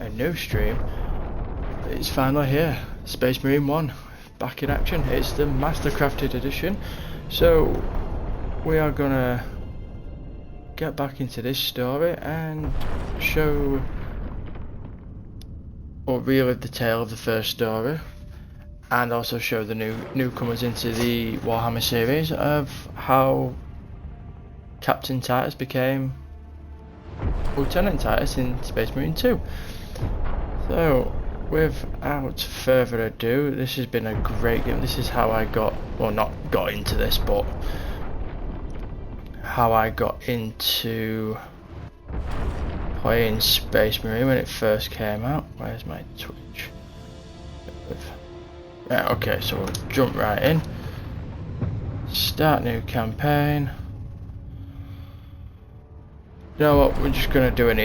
a new stream. It's finally here. Space Marine 1 back in action. It's the Mastercrafted edition. So we are gonna get back into this story and show or relive the tale of the first story, and also show the newcomers into the Warhammer series of how Captain Titus became Lieutenant Titus in Space Marine 2. So without further ado, this has been a great game. This is how I got, well, not got into this, but how I got into playing Space Marine when it first came out. Where's my Twitch? Yeah, okay, so we'll jump right in. Start new campaign. You know what, we're just gonna do an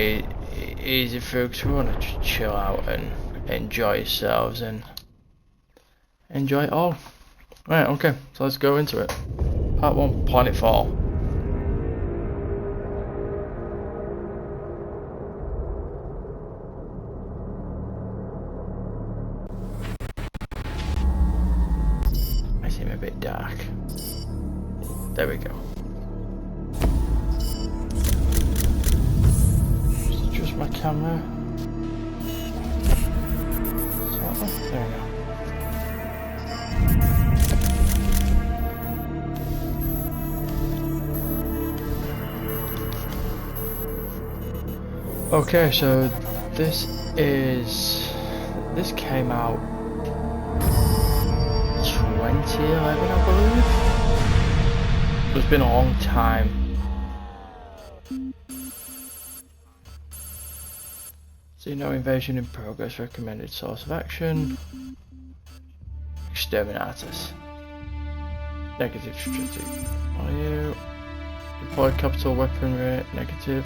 easy through because we want to just chill out and enjoy yourselves and enjoy it all. Right, okay, so let's go into it. Part 1, Planetfall. I seem a bit dark. There we go. Just my camera. There we go. Okay, so this came out 2011, I believe. So it's been a long time. See, no invasion in progress. Recommended source of action. Exterminatus. Negative strategic value. Deploy capital weaponry. Negative.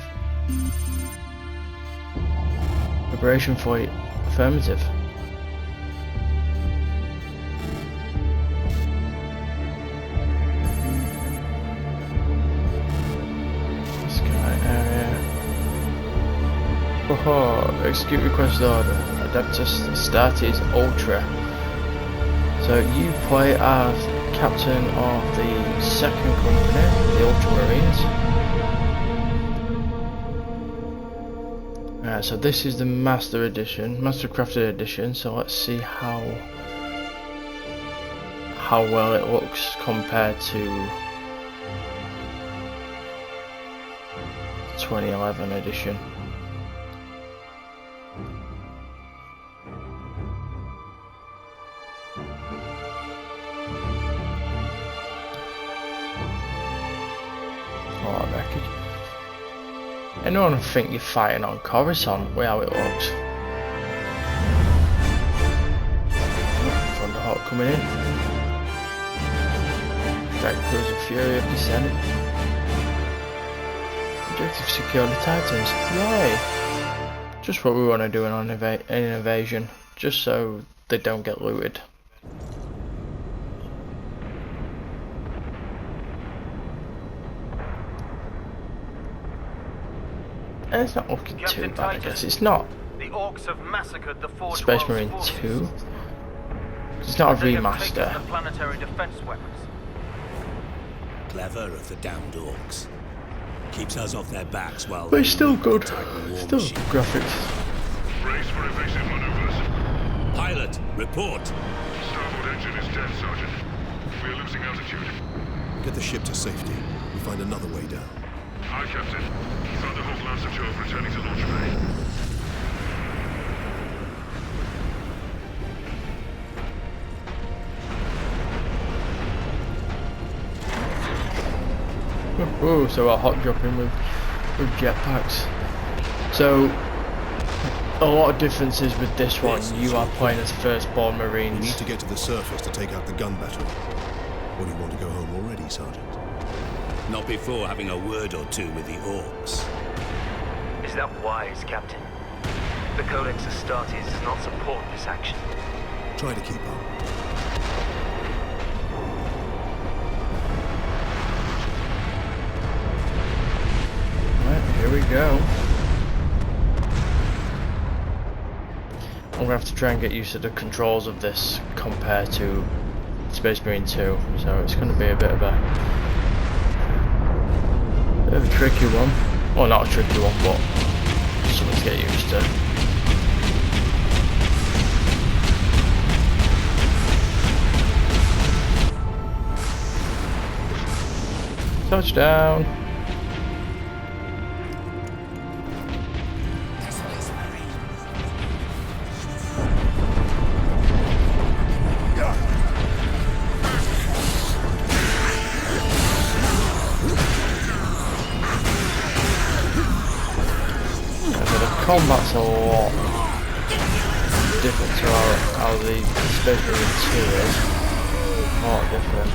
Preparation flight. Affirmative. Sky area. Oh, execute request order. Adeptus Astartes Ultra. So you play as captain of the second company, the Ultramarines. So this is the Master Edition, Mastercrafted Edition. So let's see how well it looks compared to 2011 edition. I don't think you're fighting on Coruscant with how it looks. Thunderhawk coming in. Strike Cruiser Fury of Descent. Objective secure the Titans. Yay! Just what we want to do in an invasion. Just so they don't get looted. And it's not looking too bad, I guess. It's not the orcs have massacred the Forge Space Marine 2. It's not a remaster. The planetary defense weapons. Clever of the damned orcs. Keeps us off their backs while. But it's still good. Still good graphics. Brace for evasive maneuvers. Pilot, report. Starboard engine is dead, Sergeant. We are losing altitude. Get the ship to safety. We'll find another way down. Aye, Captain. Thunderhawk Lancer 12 returning to launch bay. Oh, so a hot dropping with jetpacks. So a lot of differences with this one. You are playing as firstborn We Marines. need to get to the surface to take out the gun battery. Or do you want to go home already, Sergeant? Not before having a word or two with the orcs. Is that wise, Captain? The Codex Astartes does not support this action. Try to keep up. Right, here we go. I'm gonna have to try and get used to the controls of this compared to Space Marine 2, so it's gonna be a bit of a tricky one. Well, not a tricky one, but something to get used to. Touchdown! Combat's a lot different to how the Space Marine 2 is. A lot different.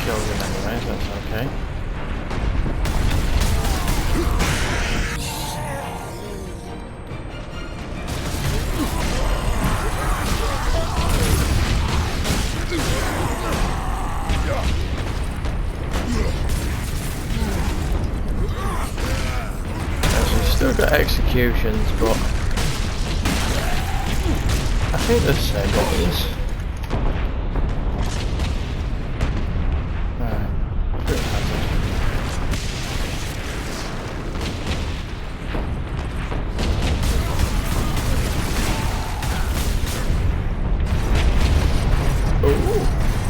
Kills him anyway, so that's okay. We've still got executions, but I think they're the same buttons.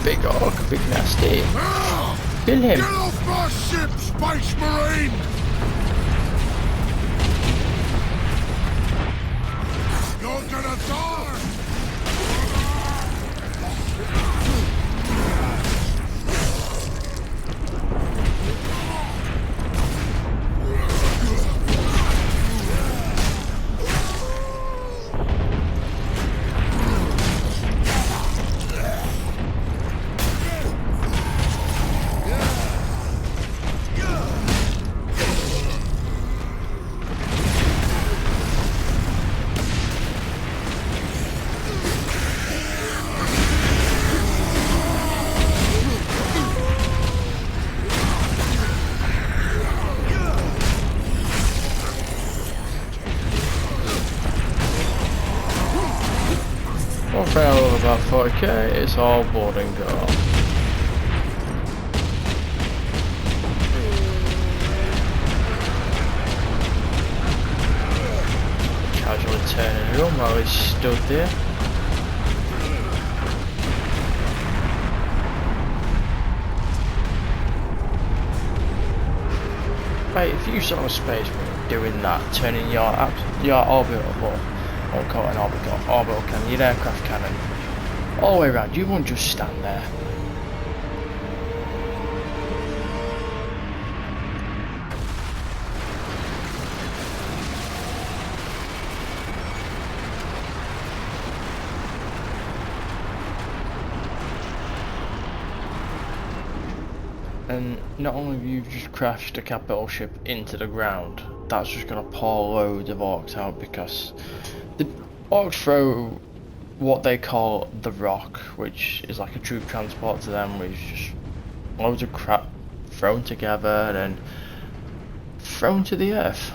Big orc, big nasty. Kill him. Get off my ship, Space Marine! You're gonna die! One fail of about 40k, it's all boarding go. Casually turning it on while he's stood there. Right, if you saw a Space Marine doing that, turning your orbital, well, I won't call it an orbital cannon, your aircraft cannon, all the way around, you won't just stand there. And not only have you just crashed a capital ship into the ground, that's just going to pour loads of orcs out, because the orcs throw what they call the rock, which is like a troop transport to them, which is just loads of crap thrown together and thrown to the earth.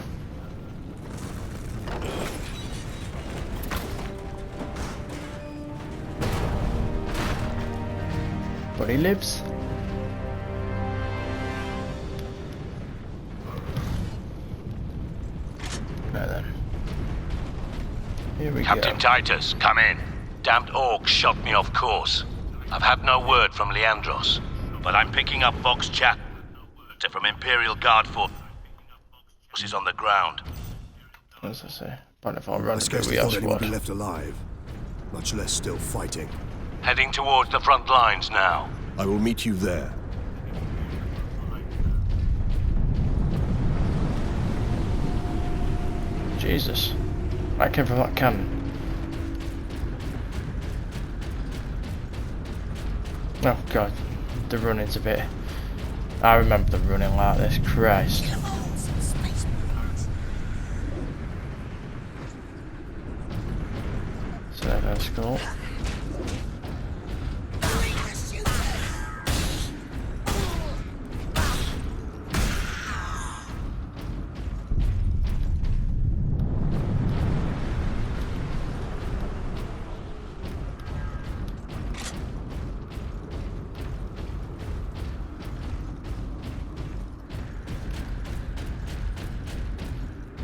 But he lives. Right then. Here we Captain go. Titus, come in. Damned orcs shot me off course. I've had no word from Leandros, but I'm picking up Vox chat from Imperial Guard forces on the ground. As I say, but if I run I a bit scarcely with our thought anyone squad. be left alive, much less still fighting. Heading towards the front lines now. I will meet you there. Jesus, I came from that cannon. Oh god, The running's a bit. I remember the running like this. Christ. So that's cool.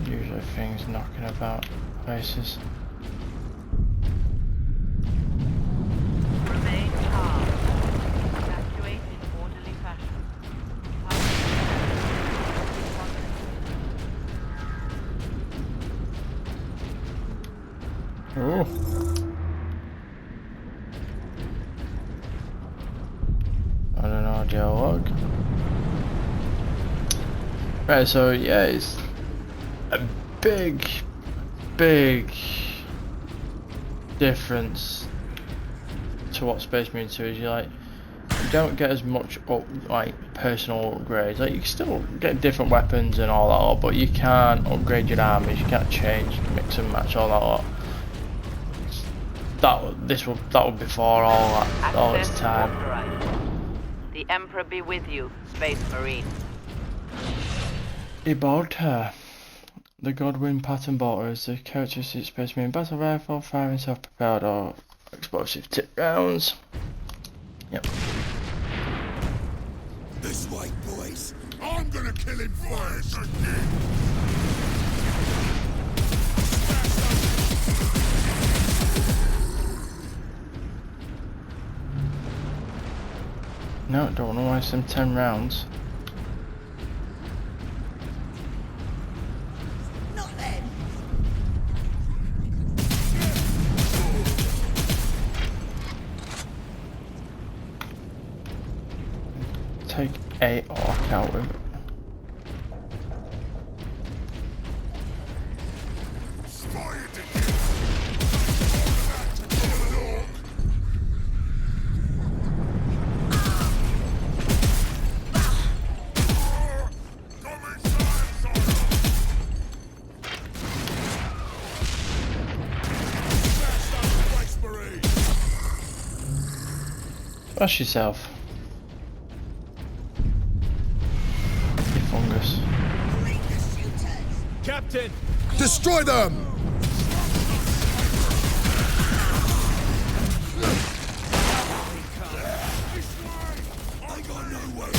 Usually things knocking about places. Remain calm. Evacuate in orderly fashion. Oh. I don't know, dialogue. Right, so yeah, it's a big difference to what Space Marine 2 is. You don't get as much personal upgrades. Like, you can still get different weapons and all that lot, but you can't upgrade your armies. You can't change, mix and match all that lot. That would before all its time. The Emperor be with you, Space Marine. He bought her. The Godwin pattern bolter is the characteristic Space Marine battle rifle, firing self-propelled or explosive tip rounds. Yep. This way, boys. I'm gonna kill him first. No, don't want to waste them 10 rounds. Not then. Take a orc out with it. Smash yourself. You fungus. Captain! Destroy them! I got nowhere.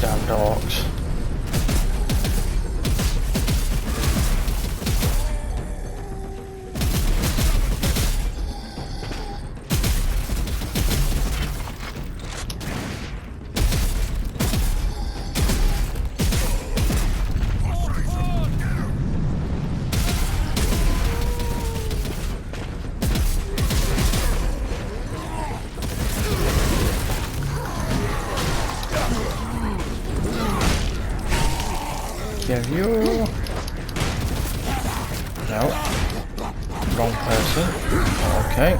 Damn dogs. Get you. No. Wrong person. Okay.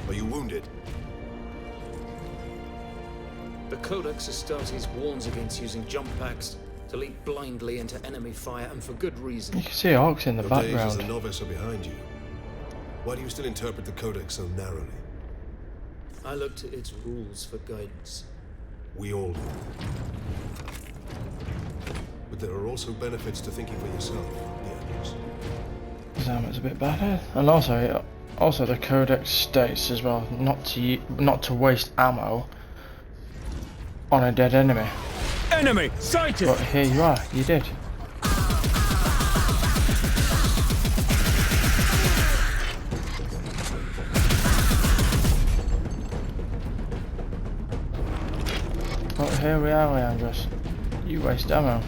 Are you wounded? The Codex Astartes warns against using jump packs to leap blindly into enemy fire, and for good reason. You can see orcs in the Your days as background. a novice are behind you. Why do you still interpret the Codex so narrowly? I look to its rules for guidance. We all do. But there are also benefits to thinking for yourself, Leandros. His armor's a bit bad, and also the codex states as well not to waste ammo on a dead enemy. Enemy sighted. But here you are, you did. But here we are, Leandros. You waste ammo.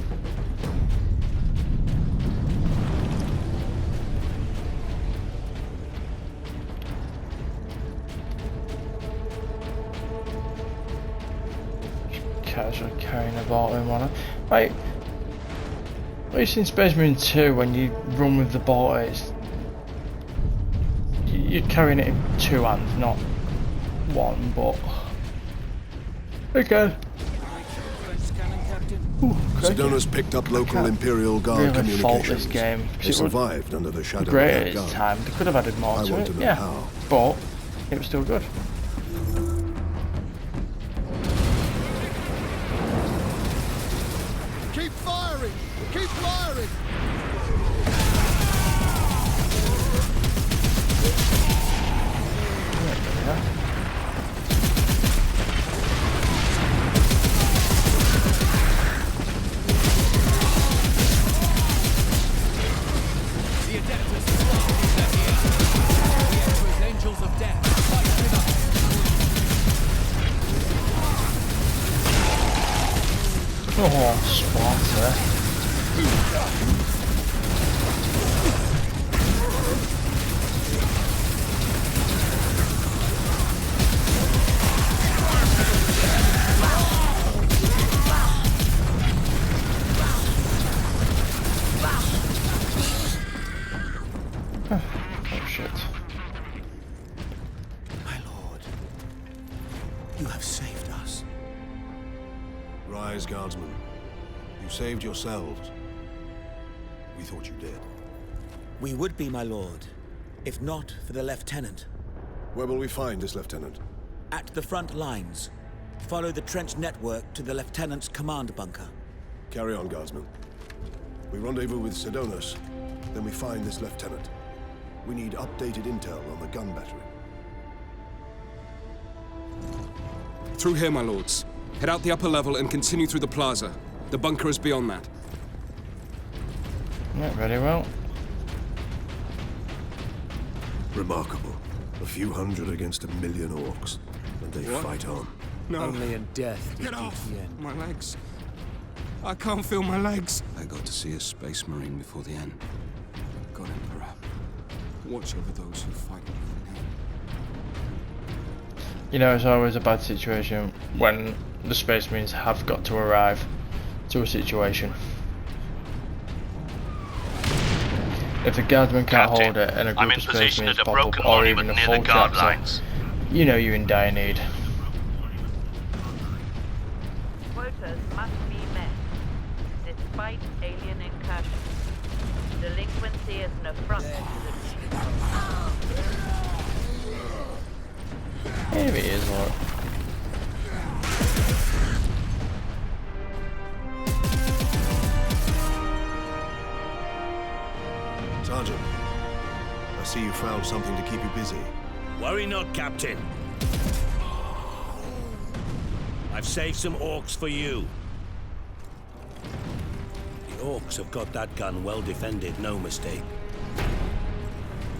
Casually carrying a bolt in one. Like, at least in Space Marine 2, when you run with the bolt, you're carrying it in two hands, not one. But again, Sedona's picked up local Imperial Guard really fault communications. this game. They survived under the shadow of Great that at its gun. time. They could have added more I to want it, to know yeah. how. But it was still good. Keep firing! Keep firing! Oh, sponsor. Oh shit. My lord, you have saved us. Rise, guardsmen. You saved yourselves. We thought you did. We would be, my lord, if not for the lieutenant. Where will we find this lieutenant? At the front lines. Follow the trench network to the lieutenant's command bunker. Carry on, guardsmen. We rendezvous with Sedonas, then we find this lieutenant. We need updated intel on the gun battery. Through here, my lords. Head out the upper level and continue through the plaza. The bunker is beyond that. Yeah, very well. Remarkable. A few hundred against 1 million orcs. And they fight on. No. Only in death Get off! the end. My legs. I can't feel my legs. I got to see a space marine before the end. God, Emperor. Watch over those who fight with me. You know, it's always a bad situation when the Space Marines have got to arrive to a situation. If the guardsmen can't Captain, hold it and a I'm group in of Space position Marines at a pop broken up, or monument even a near full the guard chapter, lines. you know you're in dire need. Quotas must be met, despite alien incursions. Delinquency is an affront to the people. Here he is, look. Sergeant, I see you found something to keep you busy. Worry not, Captain. I've saved some orcs for you. The orcs have got that gun well defended, no mistake.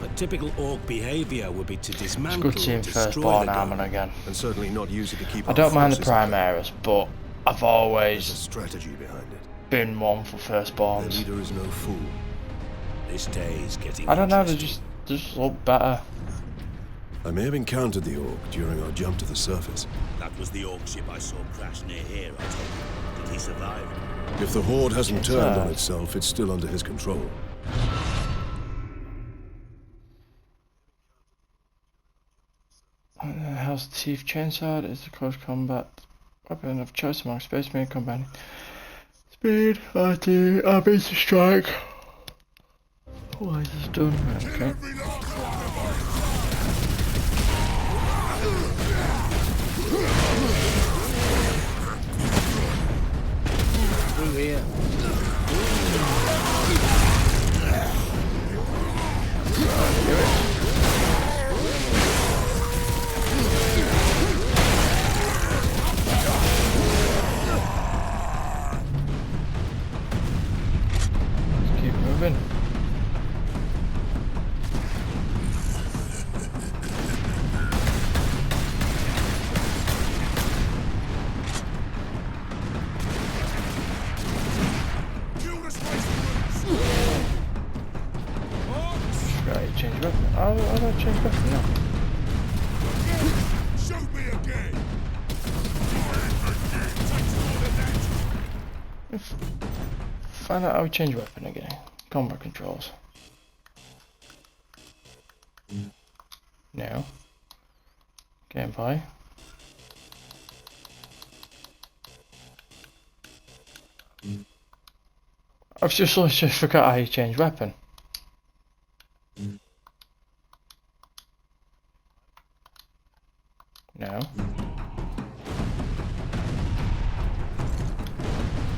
But typical orc behavior would be to It's dismantle good and seeing destroy Firstborn the gun. armor again. And certainly not use it to keep I our don't mind the forces at bay. Primaris, but I've There's a always strategy behind it. been one for Their Firstborns. leader is no fool. This day is getting I don't know, they interesting. just look better. I may have encountered the orc during our jump to the surface. That was the orc ship I saw crash near here, I take it. Did he survive? If the Horde hasn't It's, turned on itself, it's still under his control. Hell's Teeth Chainsword is the close combat weapon of choice among Space Marine combat. Speed, IT, ability to strike. Why is this done? Okay. Through here. moving. Right, change weapon. How do I change weapon now? Shoot me again! Find out how to change weapon again. Combat controls. Now. Gameplay. I've just forgot how you change weapon. No.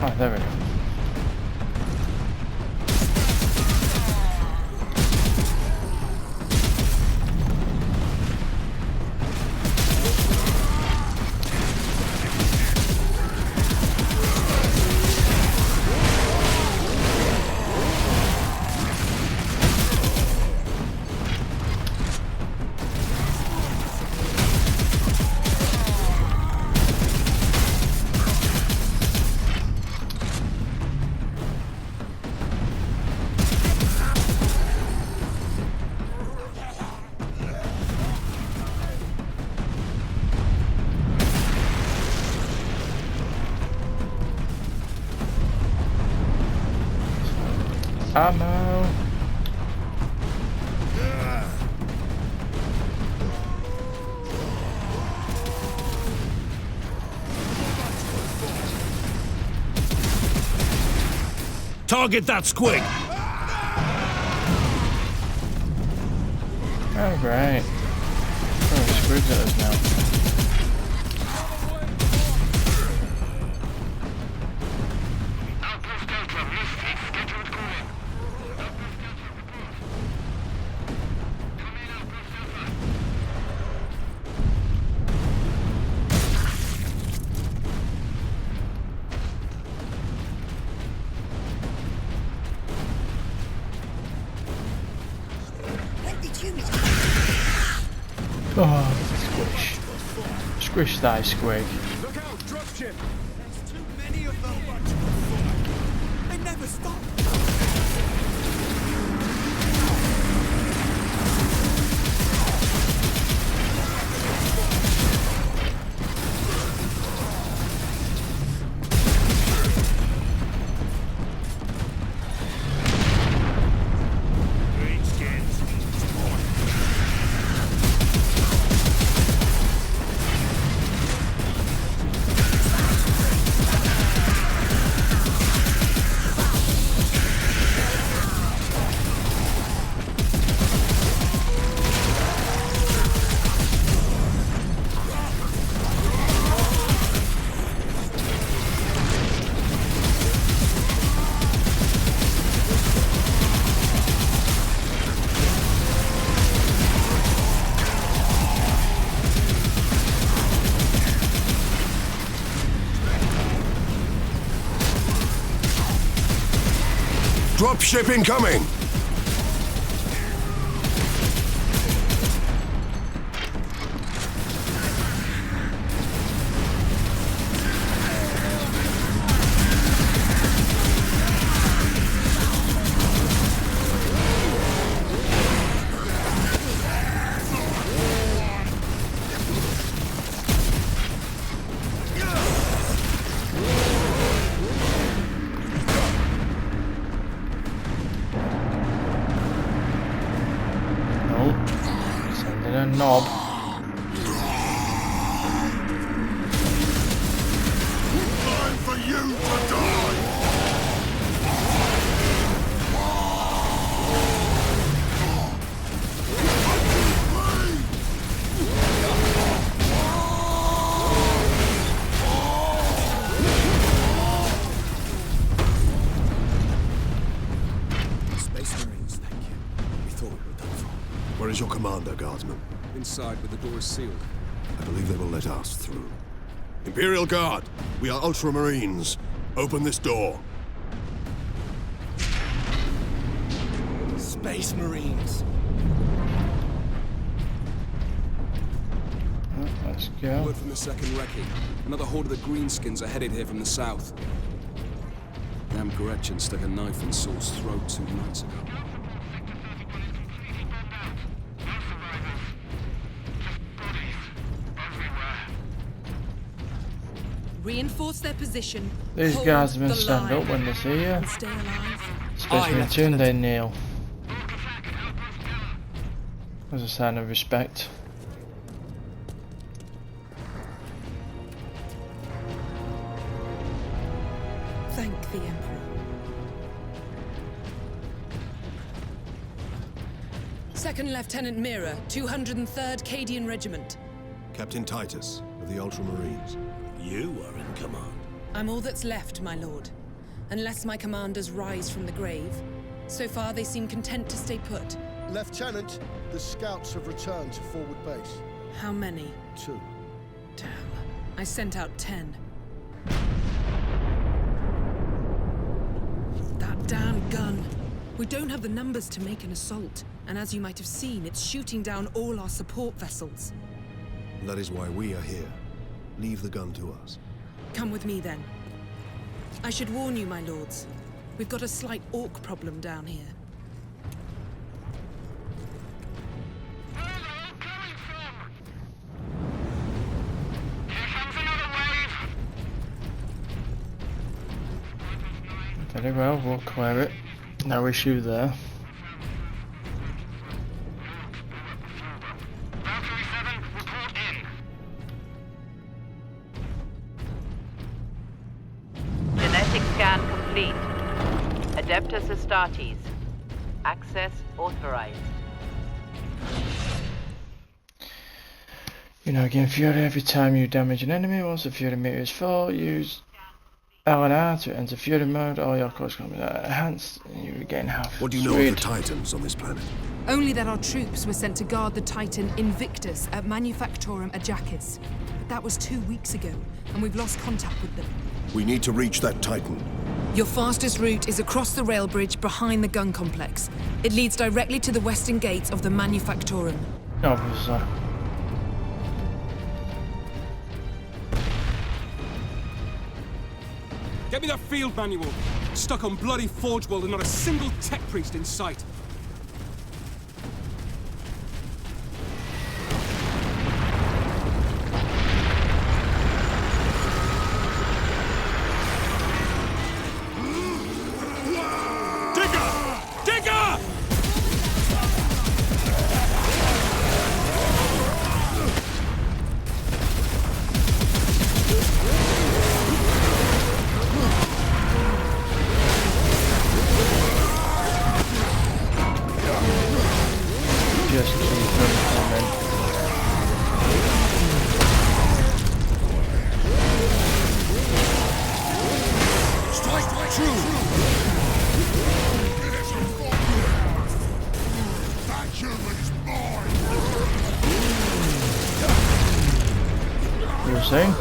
Oh, there we go. Ammo. Target that squig! Oh, great. Oh, squids at us now. Oh, squish. Squish thy squig. Look out, dropship! There's too many of them. They never stop. Dropship incoming! Sending a knob. Time for you to die! Space Marines, thank you. We thought we were done for. Where is your commander, guardsman? Inside, but the door is sealed. I believe they will let us through. Imperial Guard, we are Ultramarines. Open this door. Space Marines. Let's go. Word from the second recce. Another horde of the Greenskins are headed here from the south. Damn Gretchen stuck a knife in Saul's throat 2 nights ago. Reinforce their position. These guys are going to stand up when they see you. Stay alive. Especially in tune, they kneel. As a sign of respect. Thank the Emperor. Second Lieutenant Mira, 203rd Cadian Regiment. Captain Titus of the Ultramarines. You are in command. I'm all that's left, my lord. Unless my commanders rise from the grave. So far, they seem content to stay put. Lieutenant, the scouts have returned to forward base. How many? 2. Damn. I sent out 10. That damn gun. We don't have the numbers to make an assault. And as you might have seen, it's shooting down all our support vessels. That is why we are here. Leave the gun to us. Come with me, then. I should warn you, my lords. We've got a slight orc problem down here. Very well, we'll clear it. No issue there. Genetic scan complete. Adeptus Astartes. Access authorized. You know, gain Fury every time you damage an enemy. Once the Fury meter is full, use L and R to enter Fury mode. All your close combat enhanced, and you regain half. What do you know of the Titans on this planet? Only that our troops were sent to guard the Titan Invictus at Manufactorum Ajakis. But that was 2 weeks ago, and we've lost contact with them. We need to reach that Titan. Your fastest route is across the rail bridge behind the gun complex. It leads directly to the western gates of the Manufactorum. Obviously. Get me that field manual. Stuck on bloody Forge World and not a single tech priest in sight. Saying?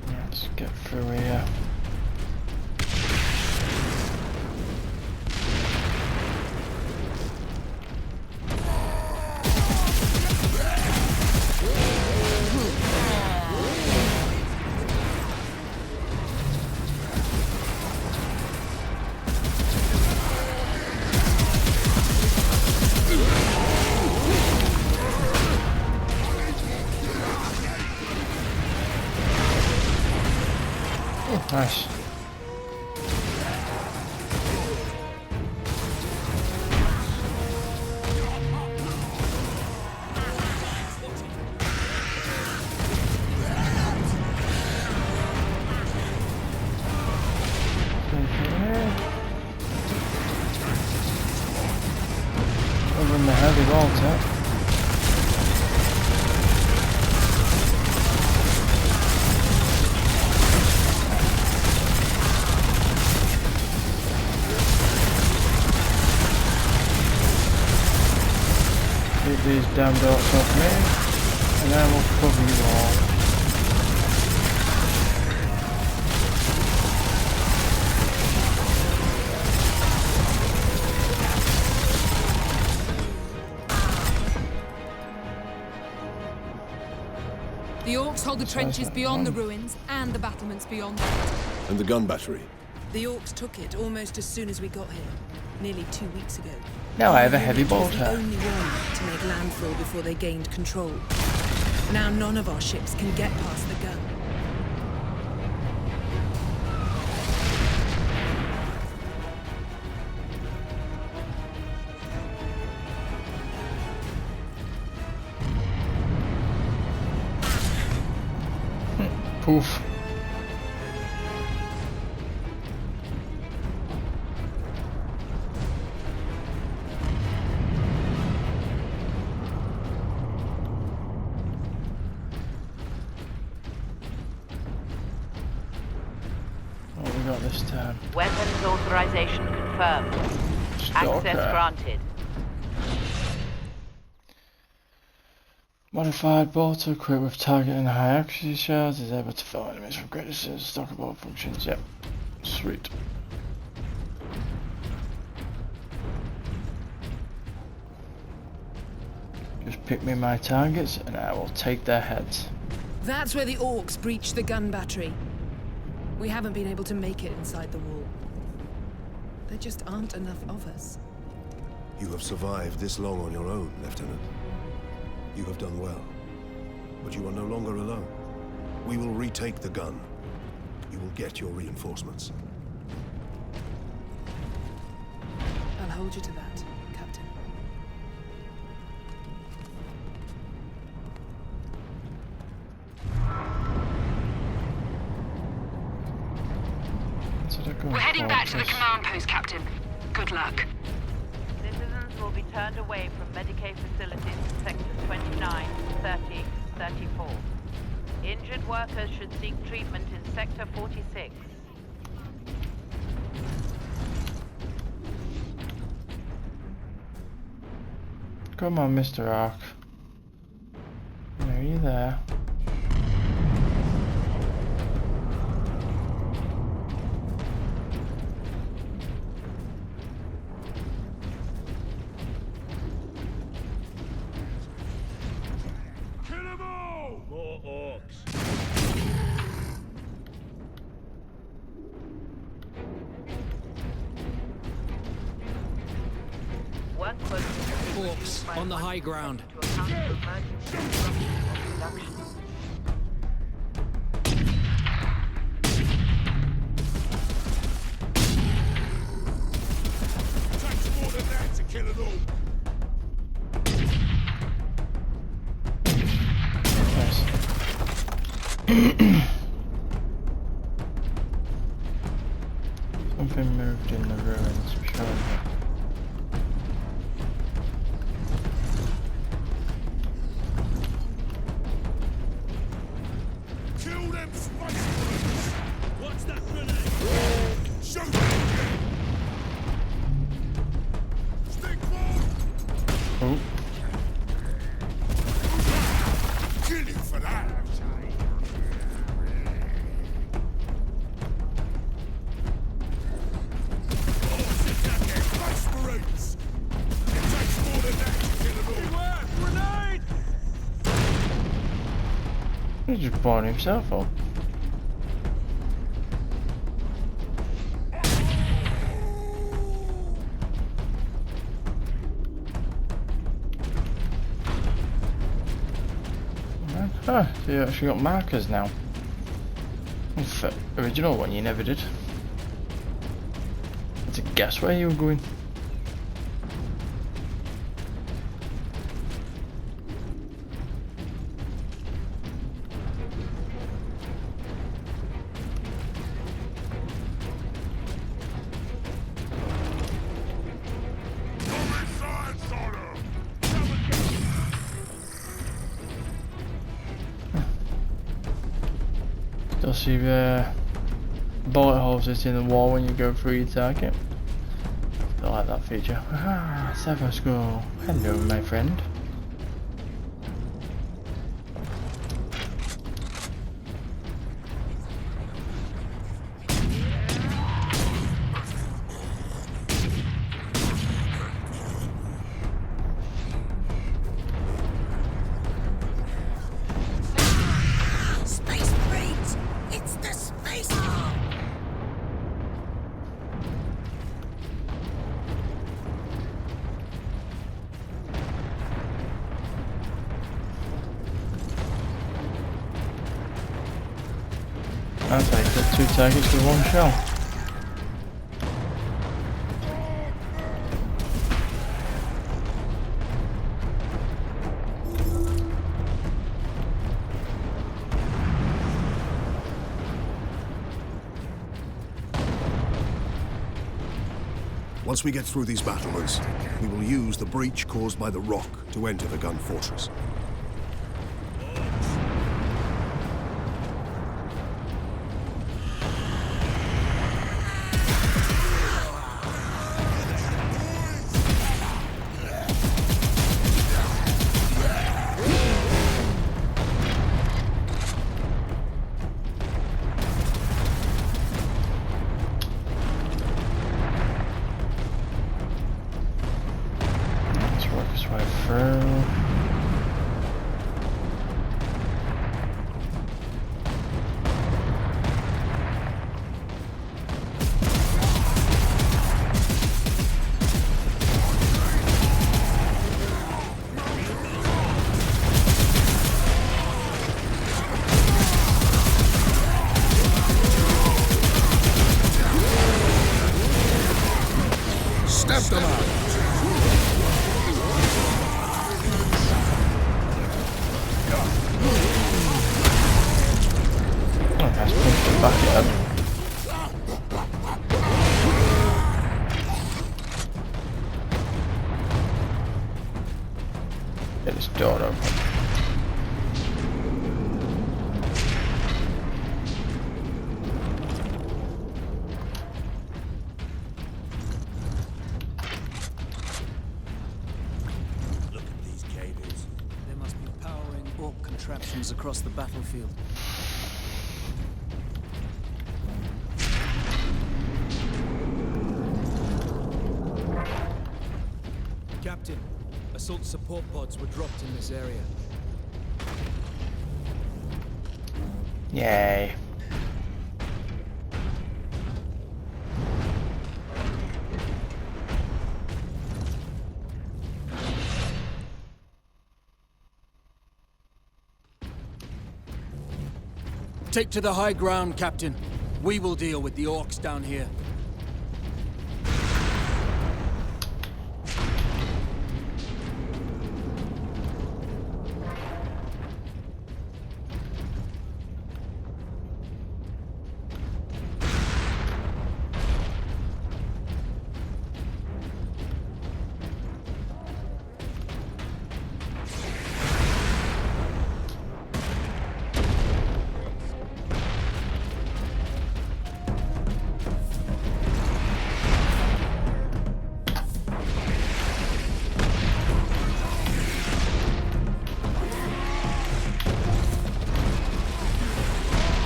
Let's get through here. Nice. Over in the heavy vault, these damn darts off me, and then we'll cover you all. The Orcs hold the trenches beyond the ruins and the battlements beyond that. And the gun battery? The Orcs took it almost as soon as we got here, nearly 2 weeks ago. Now I have a heavy It was bolter. the only one to make landfall before they gained control. Now none of our ships can get past the gun. Poof. What we got this time? Weapons authorization confirmed. Access granted. Modified bolter equipped with target and high accuracy shards is able to fill enemies from great distance. Stock of all functions. Yep. Sweet. Just pick me my targets and I will take their heads. That's where the Orcs breached the gun battery. We haven't been able to make it inside the wall. There just aren't enough of us. You have survived this long on your own, Lieutenant. You have done well. But you are no longer alone. We will retake the gun. You will get your reinforcements. I'll hold you to that, Captain. We're heading back to the command post, Captain. Good luck. Citizens will be turned away from Medicaid facilities in sectors 29, 30, 34. Injured workers should seek treatment in sector 46. Come on, Mr. Ark. Are you there? Orcs on the high ground. Something moved in the ruins, surely. Kill them spice bullets! What's that grenade? Shoot them! Stick forward! Oh. Kill you for that! He's just blowing himself up. Ah, so you actually got markers now. For original one you never did. It's a guess where you were going. You'll see bullet holes that's in the wall when you go through your target. I like that feature. Ah, Savasco. Hello, my friend. I'll take it. 2 targets with 1 shell. Once we get through these battlements, we will use the breach caused by the rock to enter the gun fortress. Step them out! Oh, that's pushed it back again. Get this door open. Contraptions across the battlefield. Captain, assault support pods were dropped in this area. Yay. Take to the high ground, Captain. We will deal with the orcs down here.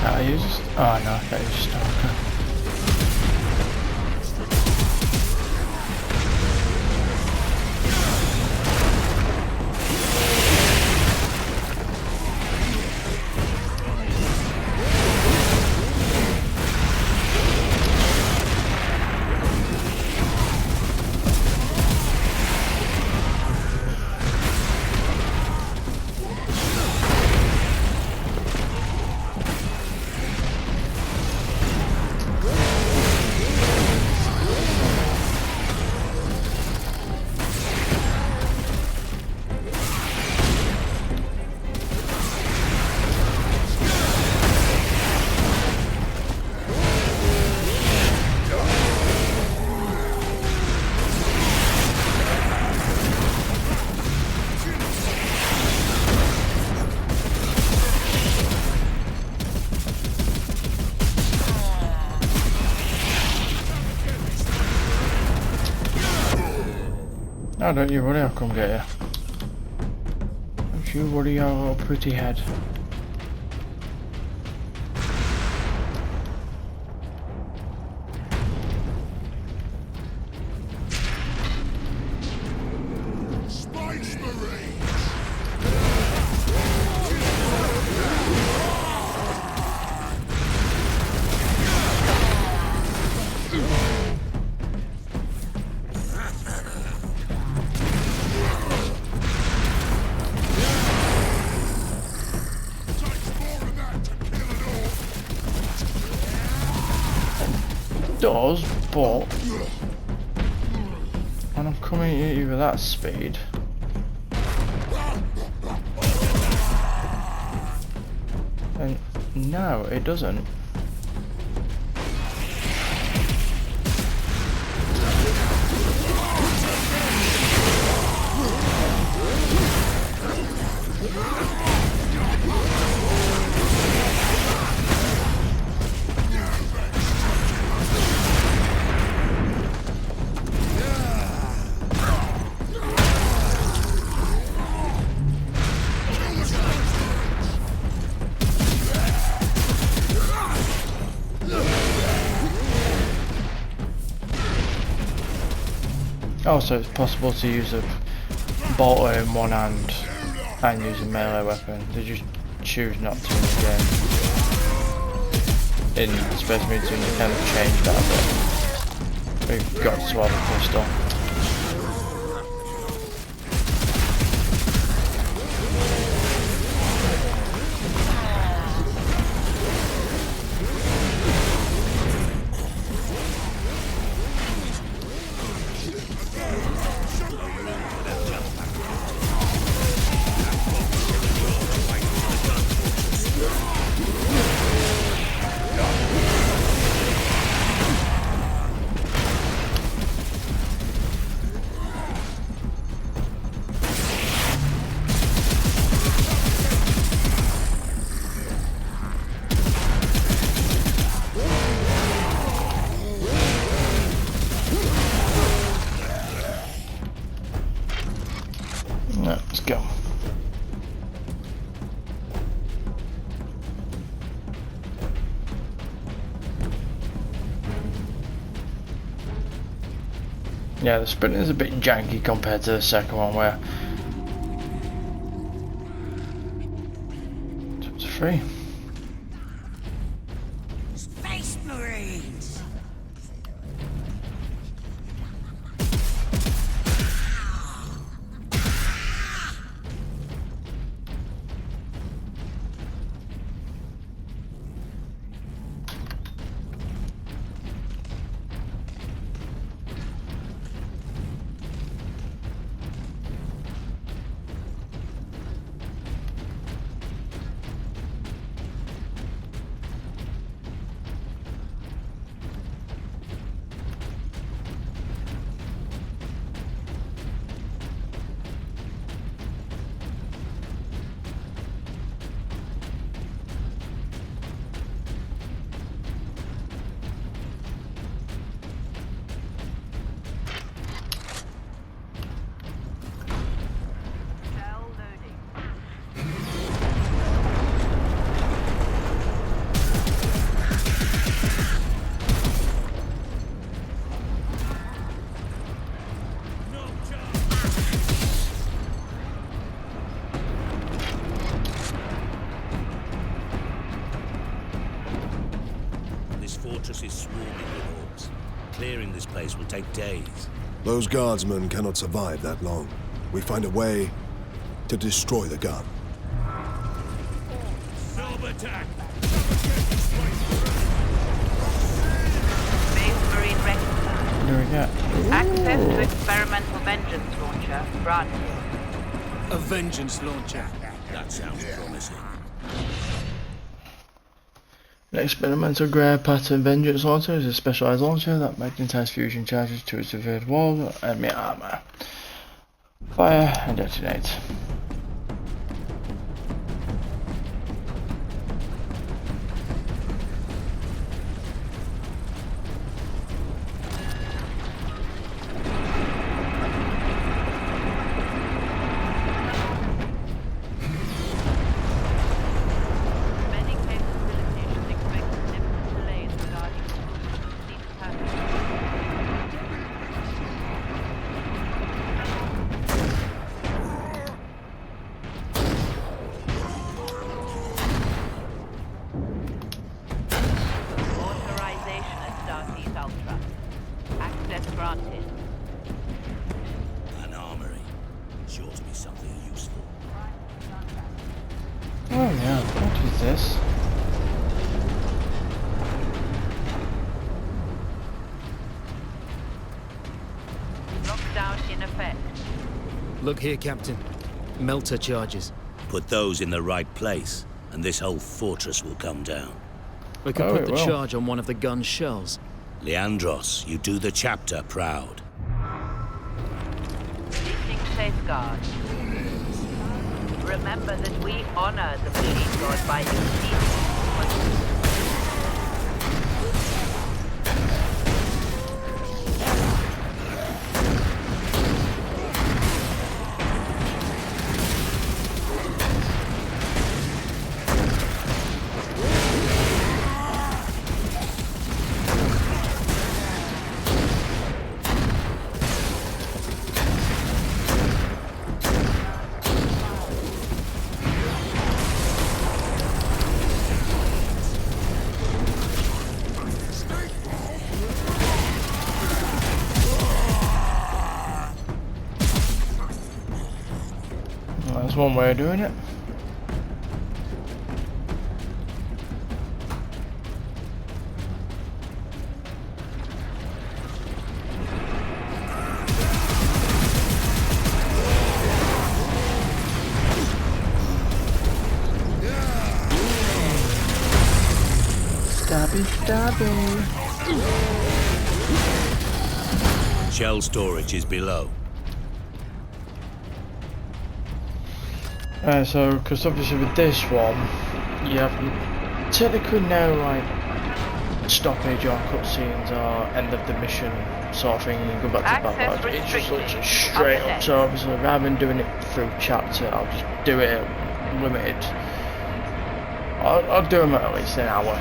Can't I use this? Oh no, I can't use Stalker. Oh, don't you worry, I'll come get you. Don't you worry your little pretty head. Space Marine! does, but when I'm coming at you with that speed, and no, it doesn't. Also, it's possible to use a bolter in one hand and use a melee weapon. They just choose not to in the game. In Space Marine 2, they kind of changed that a bit. We've got to have a pistol. Let's go. Yeah, the sprint is a bit janky compared to the second one where it's free. Space Marines! fortress is swarming with orcs. Clearing this place will take days. Those guardsmen cannot survive that long. We find a way to destroy the gun. Attack. Space Marine recognized. What do we get? Access to experimental vengeance launcher granted. A vengeance launcher. That sounds promising. An experimental grey pattern vengeance launcher is a specialised launcher that magnetizes fusion charges to its revealed wall or enemy armour. Fire and detonate. Oh yeah, what is this? effect. Look here, Captain. Melter charges. Put those in the right place, and this whole fortress will come down. We could put the charge on one of the gun's shells. Leandros, you do the chapter proud. Leasing safeguards. Remember that we honor the machine god by exceeding. That's one way of doing it. Stabby, stabby. Shell storage is below. So, because obviously with this one, you have technically no like stoppage or cutscenes or end of the mission sort of thing, and you go back to battle. It just looks straight up. So obviously, rather than doing it through chapter, I'll just do it limited. I'll do them at least an hour.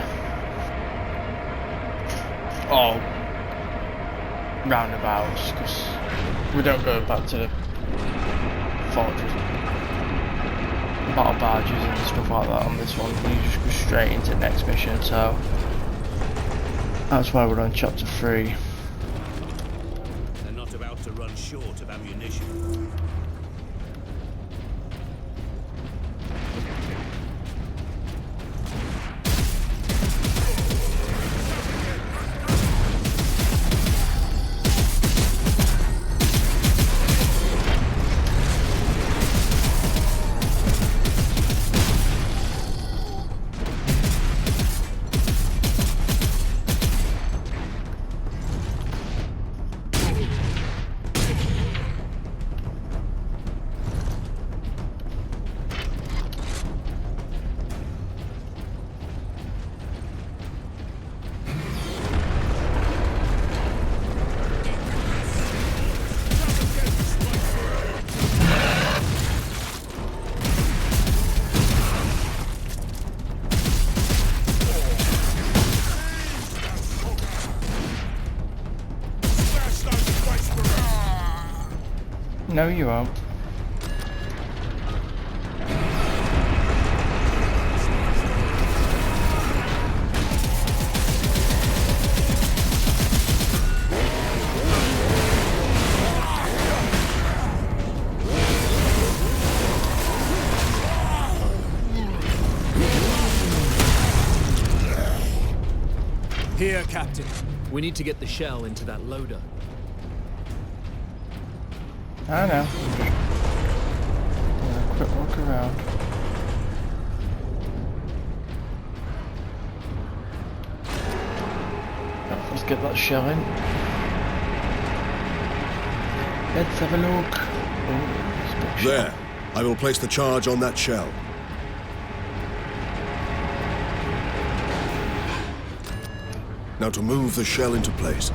Or roundabouts, because we don't go back to the fortress. Battle badges and stuff like that on this one. You just go straight into the next mission, so that's why we're on chapter 3. They're not about to run short of ammunition. No, you won't. Here, Captain. We need to get the shell into that loader. I know. Yeah, quick walk around. Let's get that shell in. Let's have a look. Ooh, there. I will place the charge on that shell. Now to move the shell into place.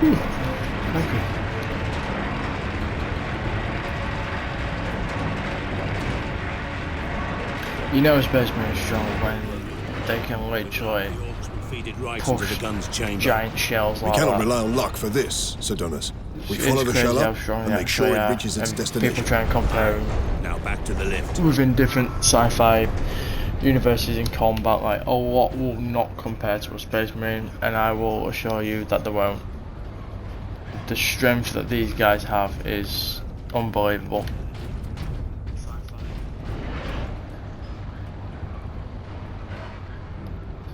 Okay. You know Space Marine is strong when they can literally push giant shells like that. We cannot rely on luck for this, Sidonis. We follow the shell up and make sure it reaches its destination. People try and compare now back to the lift. Within different sci-fi universes in combat, like, oh, what will not compare to a Space Marine, and I will assure you that they won't. The strength that these guys have is unbelievable.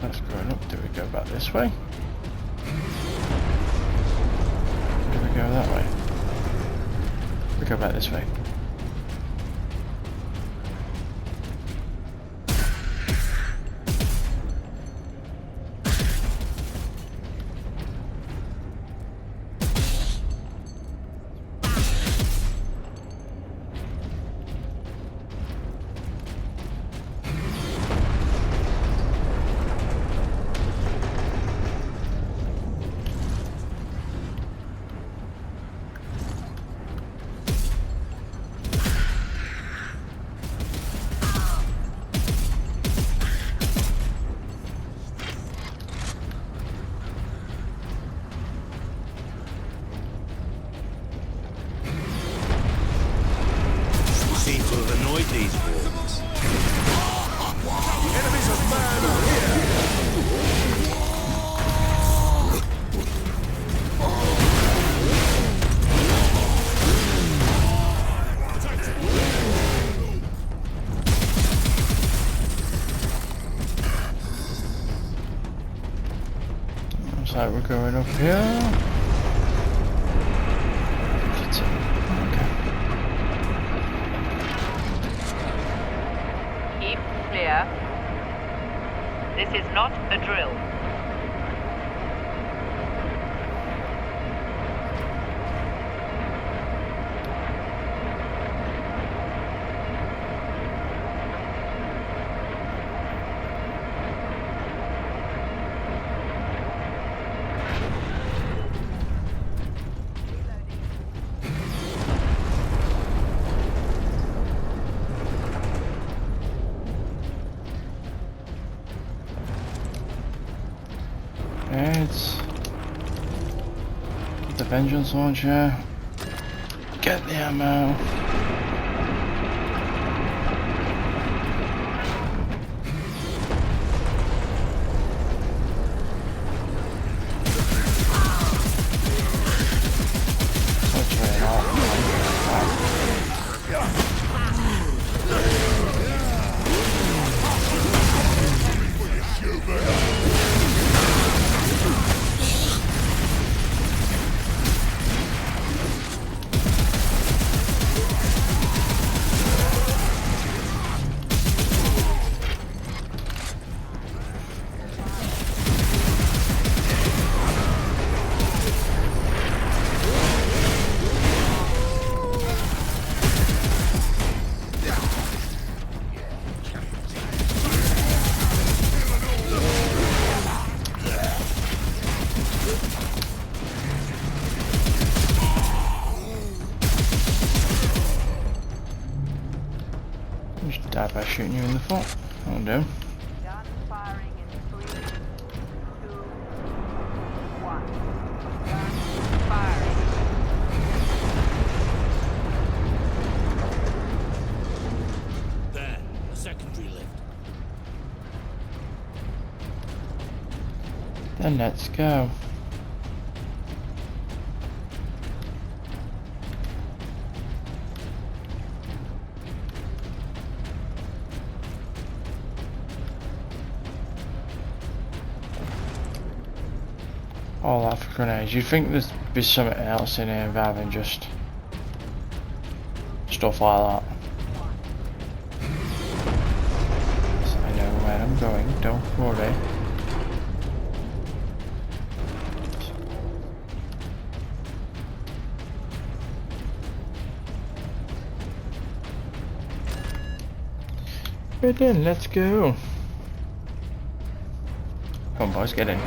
That's going up. Do we go back this way? go that way. We go back this way. Seem to have annoyed these wolves. Enemies of man are here! Looks like we're going up here. Okay. Keep clear. This is not a drill. It's the vengeance launcher. Get the ammo. Just die by shooting you in the foot. That'll do. Gun firing in 3, 2, 1. Gun firing. There, a secondary lift. Then let's go. All that for grenades. You'd think there'd be something else in here rather than just stuff like that. So I know where I'm going, don't worry. Right then, let's go. Come on boys, get in.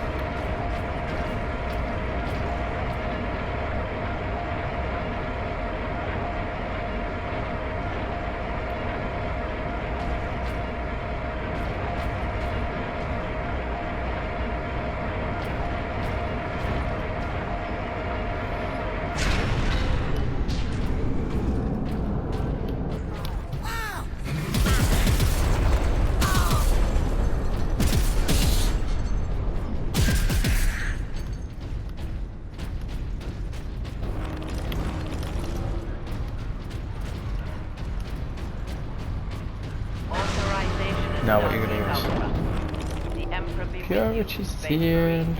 Now what you're gonna use? The Emperor be with Security you, Space seal. Marine.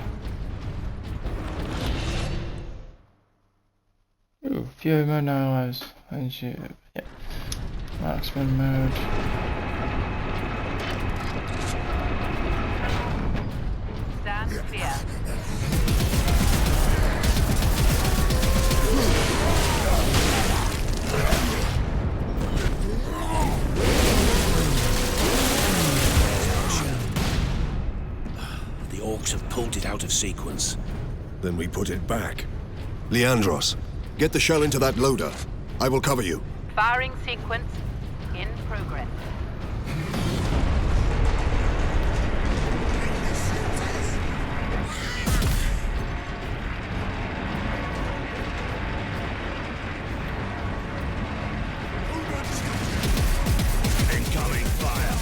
Fury mode now allows marksman mode. Stand clear. The orcs have pulled it out of sequence. Then we put it back. Leandros, get the shell into that loader. I will cover you. Firing sequence in progress. Incoming fire.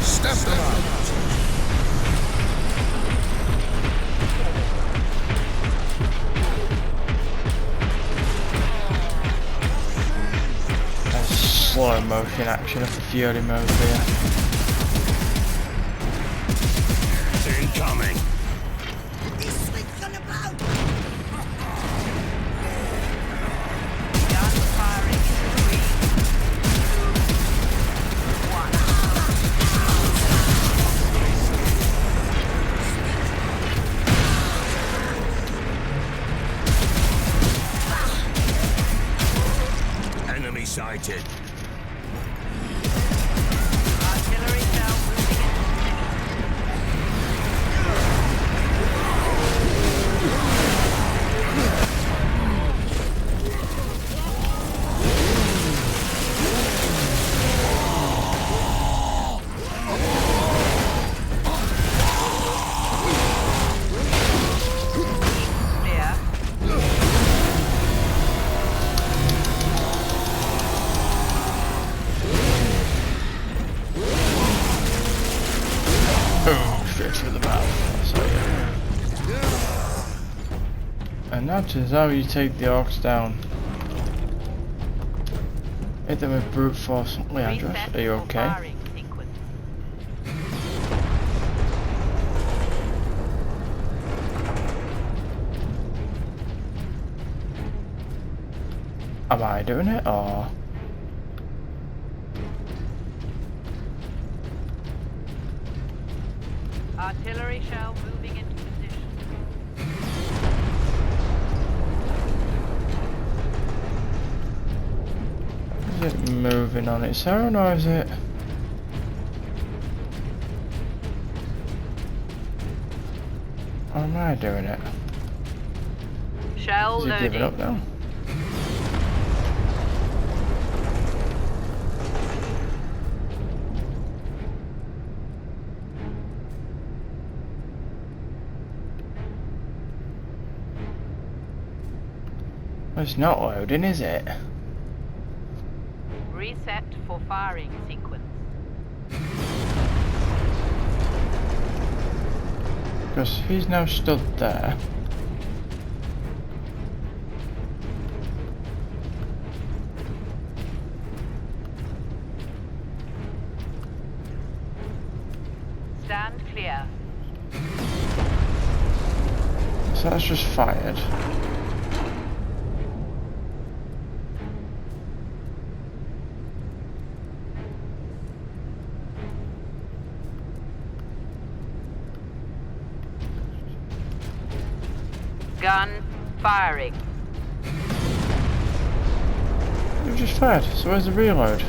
Step them out. Slow motion action of the Fury mode here. Incoming. Gun firing in 3, 2, 1. Enemy sighted. Artillery shell moving in. Clear. Boom, straight through the mouth. So, yeah. And that is how you take the orcs down. Hit them with brute force. Leandros, Reset are you for okay? firing sequence. Am I doing it or? Artillery shell moving into position. Is it moving on its own or is it? Or am I doing it? Shell Is it loading. giving up now? Well, it's not loading, is it? Reset for firing sequence. Because he's now stood there. Stand clear. So that's just fired. Gun firing. We've just fired, so where's the reload?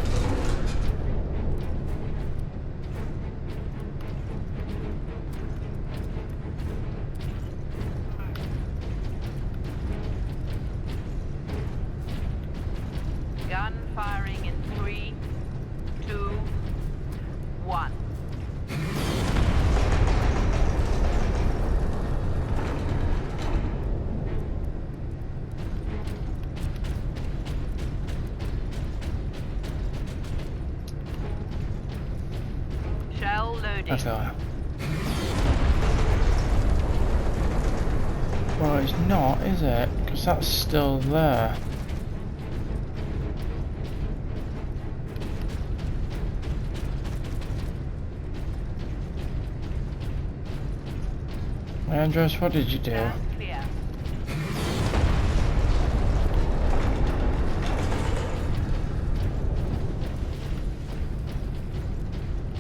Gun firing in 3, 2, 1. Shell loading. I feel that. Well, it's not, is it? Because that's still there. Andros, what did you do? Stand clear.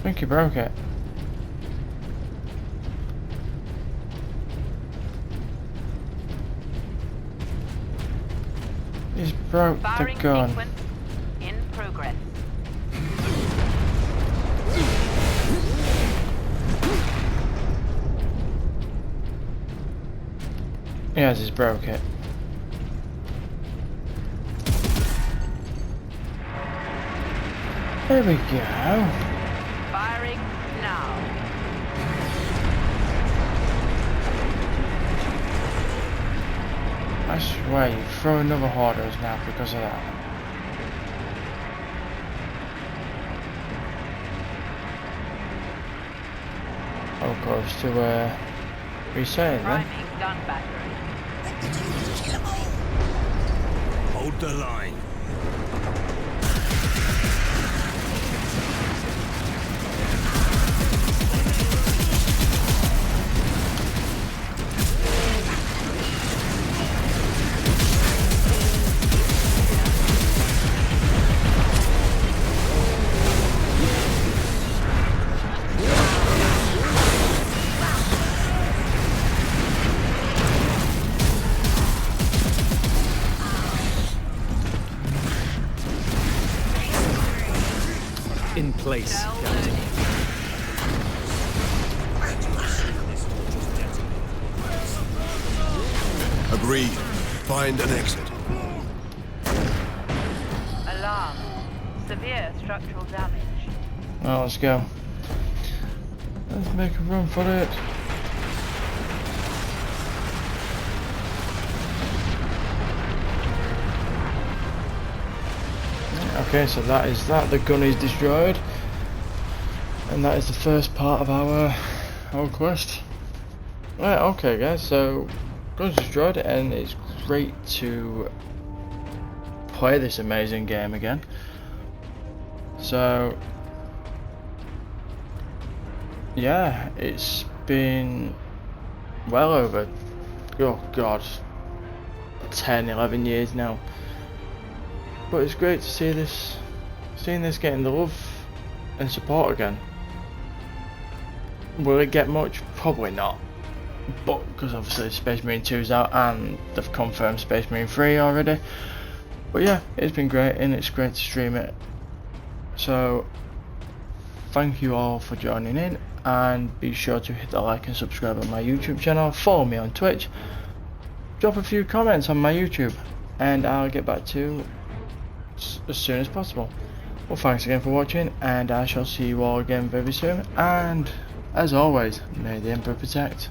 I think he broke it. He's broke Firing the gun. sequence in progress. Yes, he's broke it. There we go. Firing now. I swear you throw another hoarders now because of that. Oh, close to resetting then. Priming gun battery. Hold the line. In place. Agreed. Find an exit. Alarm. Severe structural damage. Well, let's go. Let's make a run for it. Okay, so that is that. The gun is destroyed, and that is the first part of our quest. Right, okay, guys. So gun's destroyed, and it's great to play this amazing game again. So yeah, it's been well over, oh god, 10-11 years now. But it's great to see this, seeing this getting the love and support again. Will it get much? Probably not. But because obviously Space Marine 2's out and they've confirmed Space Marine 3 already. But yeah, it's been great and it's great to stream it. So thank you all for joining in, and be sure to hit the like and subscribe on my YouTube channel. Follow me on Twitch. Drop a few comments on my YouTube and I'll get back to you as soon as possible. Well, thanks again for watching, and I shall see you all again very soon, and as always, may the Emperor protect.